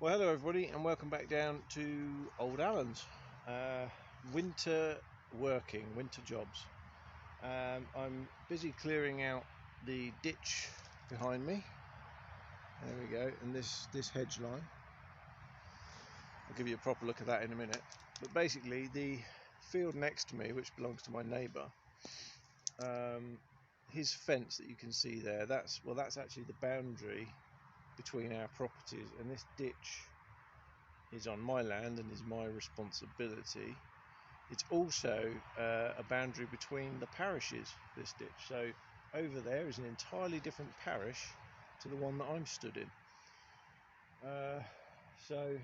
Well, hello everybody, and welcome back down to Old Allen's. Winter winter jobs. I'm busy clearing out the ditch behind me. There we go, and this hedge line. I'll give you a proper look at that in a minute. But basically, the field next to me, which belongs to my neighbour, his fence that you can see there, that's actually the boundary between our properties, and this ditch is on my land and is my responsibility. It's also a boundary between the parishes, this ditch. So over there is an entirely different parish to the one that I'm stood in. So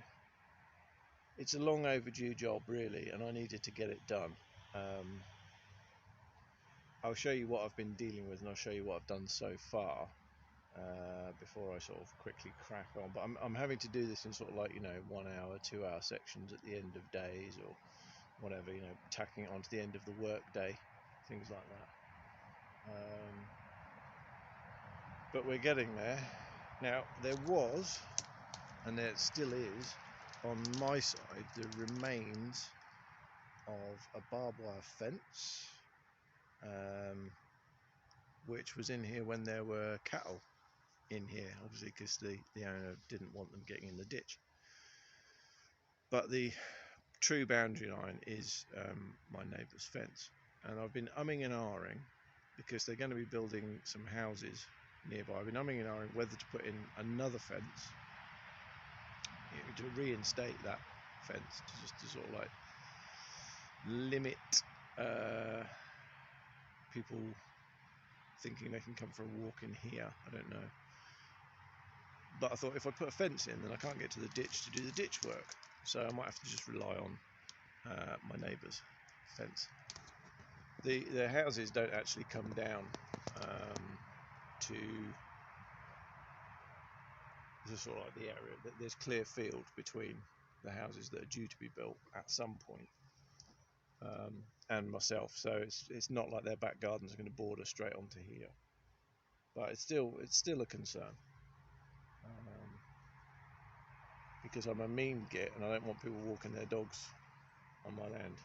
it's a long overdue job really, and I needed to get it done. I'll show you what I've been dealing with, and I'll show you what I've done so far before I sort of quickly crack on. But I'm having to do this in sort of like, 1 hour, 2 hour sections at the end of days or whatever, tacking it on to the end of the work day, things like that. But we're getting there. Now, there was, and there still is, on my side, the remains of a barbed wire fence, which was in here when there were cattle in here, obviously because the owner didn't want them getting in the ditch. But the true boundary line is my neighbour's fence, and I've been umming and ahhing because they're going to be building some houses nearby. I've been umming and ahhing whether to put in another fence, to reinstate that fence, to sort of like limit people thinking they can come for a walk in here. I don't know. But I thought if I put a fence in, then I can't get to the ditch to do the ditch work. So I might have to just rely on my neighbour's fence. The houses don't actually come down to sort of like the area. There's clear field between the houses that are due to be built at some point, and myself. So it's not like their back gardens are going to border straight onto here. But it's still a concern. Because I'm a mean git and I don't want people walking their dogs on my land.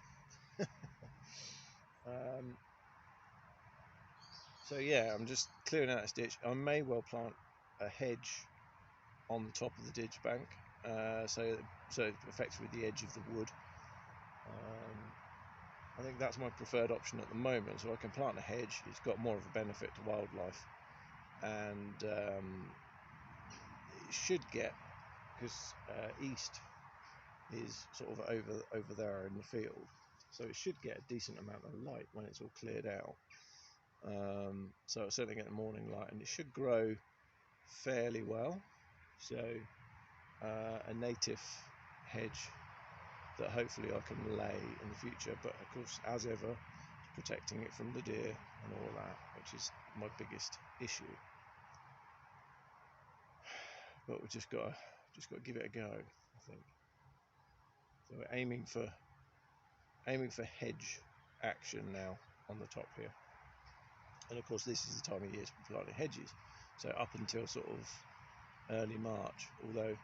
So yeah, I'm just clearing out this ditch. I may well plant a hedge on the top of the ditch bank, so effectively the edge of the wood. I think that's my preferred option at the moment. So I can plant a hedge. It's got more of a benefit to wildlife, and it should get, because east is sort of over there in the field, so it should get a decent amount of light when it's all cleared out. So it's certainly getting morning light, and it should grow fairly well. So a native hedge that hopefully I can lay in the future, but of course, as ever, protecting it from the deer and all that, which is my biggest issue. But we've just got to give it a go, I think. So we're aiming for hedge action now on the top here. And of course, this is the time of year to be planting hedges. So up until sort of early March, although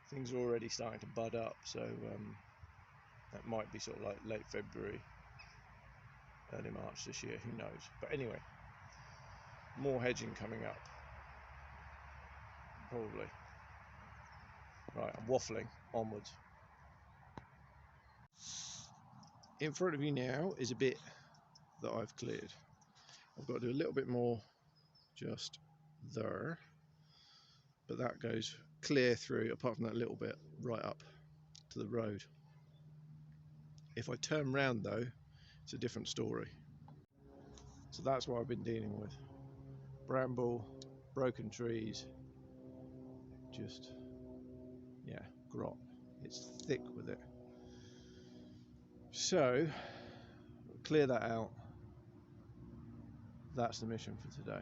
things are already starting to bud up, so that might be sort of like late February, early March this year, who knows. But anyway, more hedging coming up, probably. Right, I'm waffling onwards. In front of you now is a bit that I've cleared. I've got to do a little bit more just there, but that goes clear through, apart from that little bit, right up to the road. If I turn round though, it's a different story. So that's what I've been dealing with. Bramble, broken trees, just, yeah, grot. It's thick with it. So, clear that out. That's the mission for today.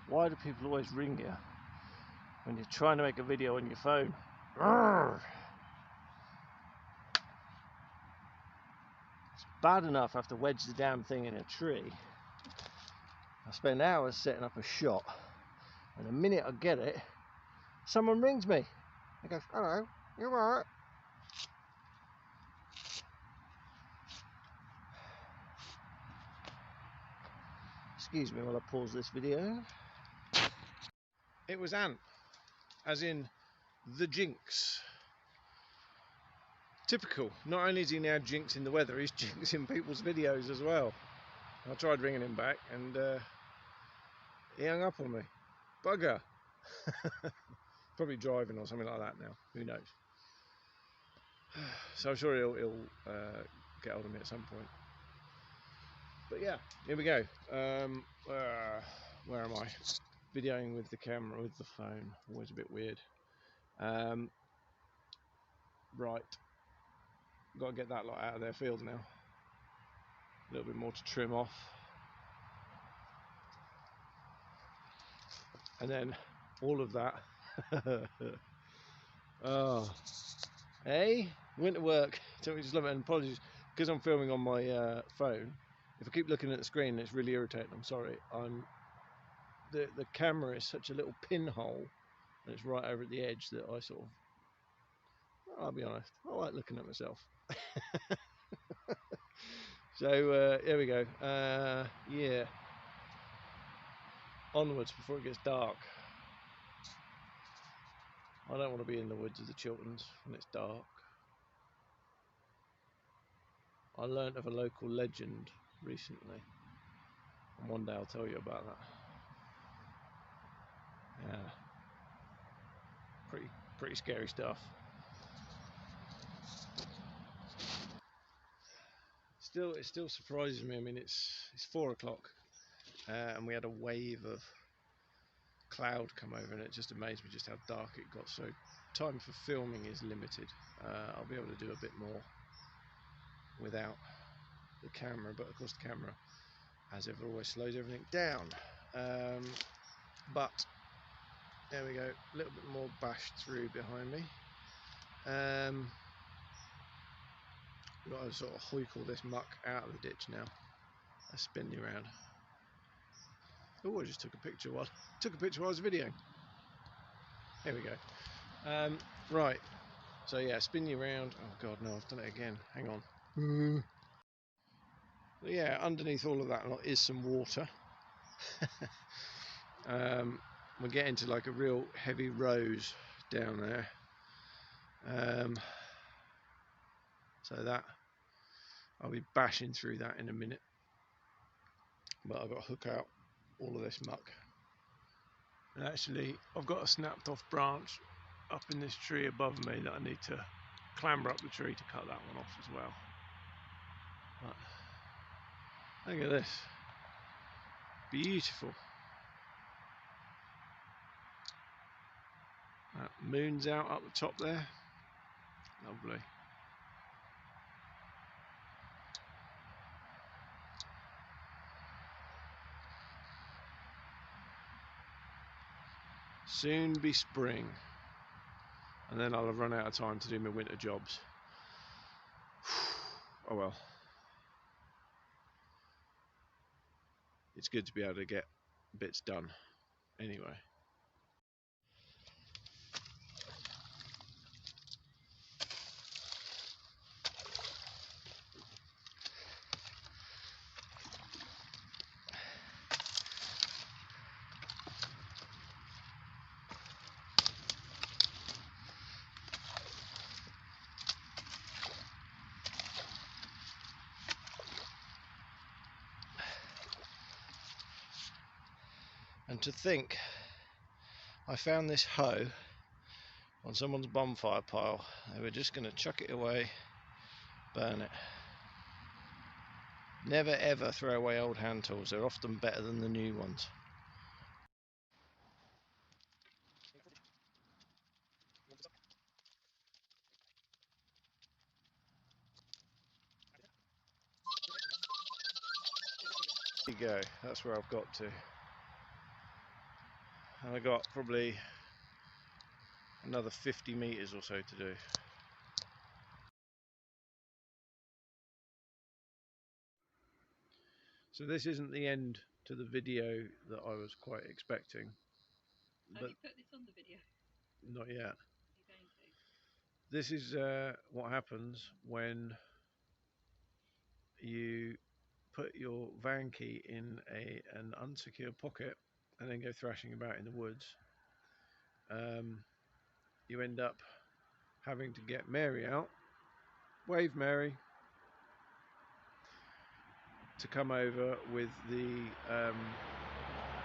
Why do people always ring you when you're trying to make a video on your phone? Urgh. It's bad enough I have to wedge the damn thing in a tree. I spend hours setting up a shot, and the minute I get it, someone rings me. He goes, "Hello, you alright?" Excuse me while I pause this video. It was Ant, as in the jinx. Typical. Not only is he now jinxing the weather, he's jinxing people's videos as well. I tried ringing him back and he hung up on me. Bugger. Probably driving or something like that now. Who knows? So I'm sure he'll get hold of me at some point. But yeah, here we go. Where am I? Videoing with the camera, with the phone. Always a bit weird. Right. Got to get that lot out of their field now. A little bit more to trim off. And then all of that. Oh. Hey, went to work. Took me just a little bit, and apologies because I'm filming on my phone. If I keep looking at the screen, it's really irritating. I'm sorry. The camera is such a little pinhole, and it's right over at the edge that I sort of. I'll be honest. I like looking at myself. So here we go. Yeah. Onwards before it gets dark. I don't want to be in the woods of the Chilterns when it's dark. I learnt of a local legend recently, and one day I'll tell you about that. Yeah, pretty scary stuff. It still surprises me. I mean, it's 4 o'clock, and we had a wave of cloud come over, and it just amazed me just how dark it got. So time for filming is limited. I'll be able to do a bit more without the camera, but of course the camera, as ever, always slows everything down. But there we go, a little bit more bashed through behind me. We've got to sort of hoik all this muck out of the ditch now. I spin you around. Oh, I just took a picture while I was videoing. There we go. Right. So yeah, spin you around. Oh god, no, I've done it again. Hang on. But yeah, underneath all of that lot is some water. We're getting to like a real heavy rose down there. So that I'll be bashing through that in a minute. But I've got to hook out all of this muck. And actually, I've got a snapped off branch up in this tree above me that I need to clamber up the tree to cut that one off as well. But look at this. Beautiful. That moon's out up the top there. Lovely. Soon be spring, and then I'll have run out of time to do my winter jobs. Oh well. It's good to be able to get bits done anyway. And to think, I found this hoe on someone's bonfire pile. They were just going to chuck it away, burn it. Never ever throw away old hand tools. They're often better than the new ones. There you go. That's where I've got to. and I got probably another 50 meters or so to do. So this isn't the end to the video that I was quite expecting. Have you put this on the video? Not yet. You're going to? This is what happens when you put your van key in an unsecure pocket and then go thrashing about in the woods. You end up having to get Mary out, wave Mary, to come over with the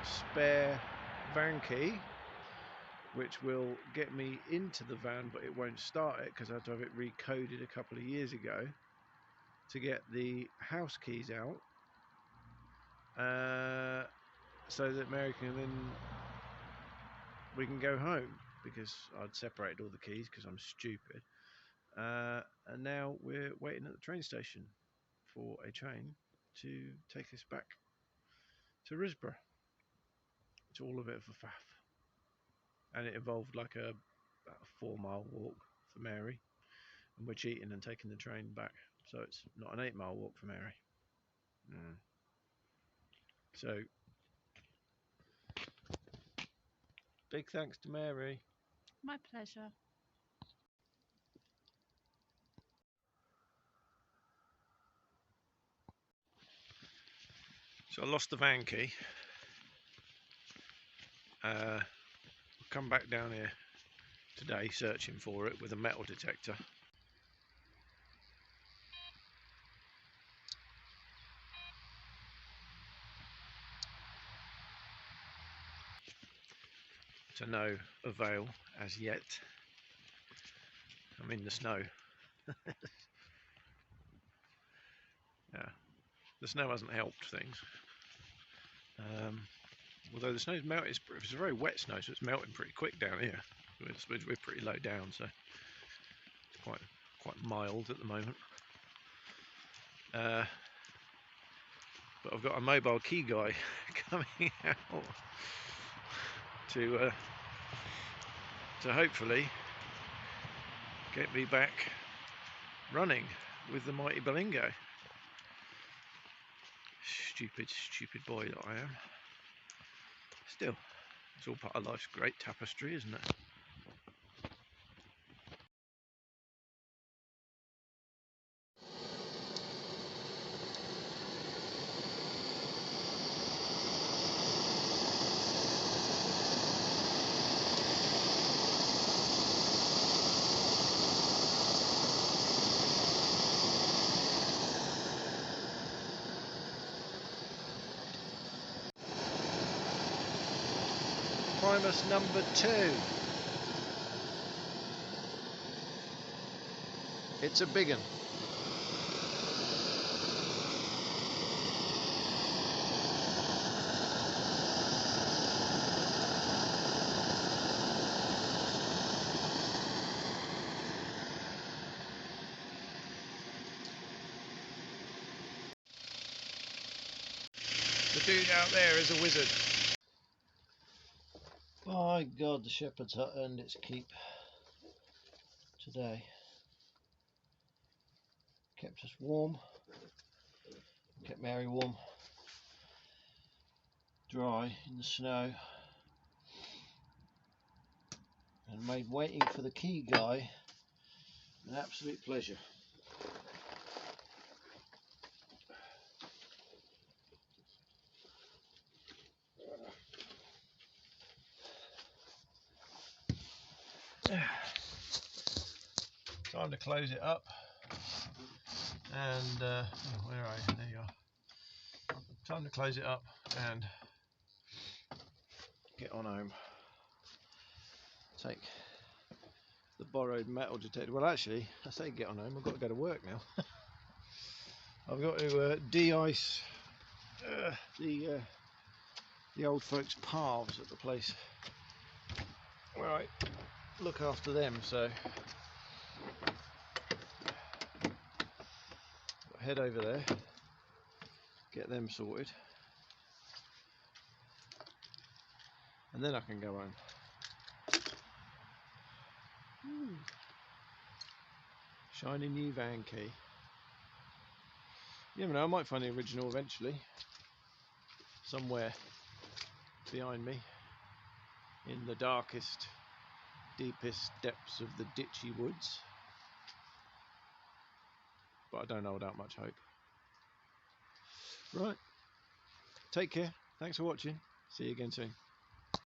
spare van key, which will get me into the van, but it won't start it because I had to have it recoded a couple of years ago, to get the house keys out, so that Mary can then, we can go home, because I'd separated all the keys because I'm stupid. And now we're waiting at the train station for a train to take us back to Risborough. It's all a bit of a faff, and it involved like about a 4-mile walk for Mary, and we're cheating and taking the train back, so it's not an 8-mile walk for Mary. So big thanks to Mary. My pleasure. So I lost the van key. I'll come back down here today searching for it with a metal detector. To no avail as yet. I'm in the snow. Yeah, the snow hasn't helped things. Although the snow's melted, it's a very wet snow, so it's melting pretty quick down here. We're pretty low down, so it's quite mild at the moment. But I've got a mobile key guy coming out to hopefully get me back running with the mighty Berlingo. Stupid boy that I am. Still, it's all part of life's great tapestry, isn't it? Primus number 2. It's a big un. The dude out there is a wizard. My God, the shepherd's hut earned its keep today. Kept us warm, kept Mary warm, dry in the snow, and made waiting for the key guy an absolute pleasure. Time to close it up, and where are you? There you are. Time to close it up and get on home. Take the borrowed metal detector. Well, actually, I say get on home. I've got to go to work now. I've got to de-ice the old folks' paths at the place where I look after them. So head over there, get them sorted, and and then I can go home. Ooh. Shiny new van key. You never know, I might find the original eventually. Somewhere behind me. In the darkest, deepest depths of the ditchy woods. But I don't hold out much hope. Right. Take care. Thanks for watching. See you again soon.